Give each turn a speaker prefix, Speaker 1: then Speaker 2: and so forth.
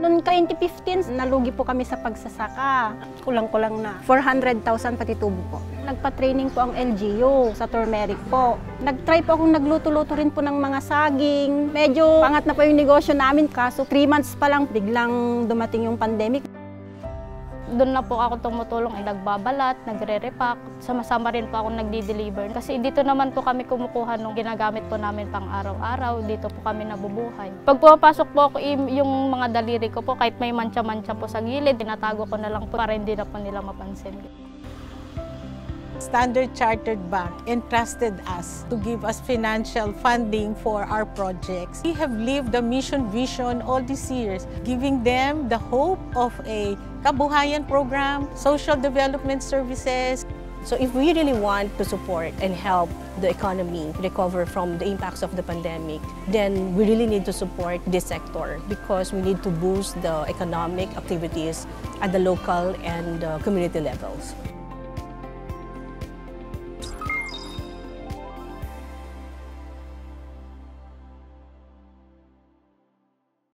Speaker 1: Noong 2015, nalugi po kami sa pagsasaka. Kulang-kulang na 400,000 pati tubo po. Nagpa-training po ang LGU sa turmeric po. Nag-try po akong nagluto-luto rin po ng mga saging. Medyo pangat na po yung negosyo namin, kaso 3 months pa lang biglang dumating yung pandemic.
Speaker 2: Doon na po ako tumutulong, nagbabalat, nagre-repack. Sama-sama rin po ako nagdi-deliver. Kasi dito naman po kami kumukuha nung ginagamit po namin pang araw-araw. Dito po kami nabubuhay. Pag pumapasok po ako, yung mga daliri ko po, kahit may mantsa-mantsa po sa gilid, tinatago ko na lang po para hindi na po nila mapansin.
Speaker 3: Standard Chartered Bank entrusted us to give us financial funding for our projects. We have lived the mission vision all these years, giving them the hope of a kabuhayan program, social development services.
Speaker 4: So if we really want to support and help the economy recover from the impacts of the pandemic, then we really need to support this sector because we need to boost the economic activities at the local and community levels.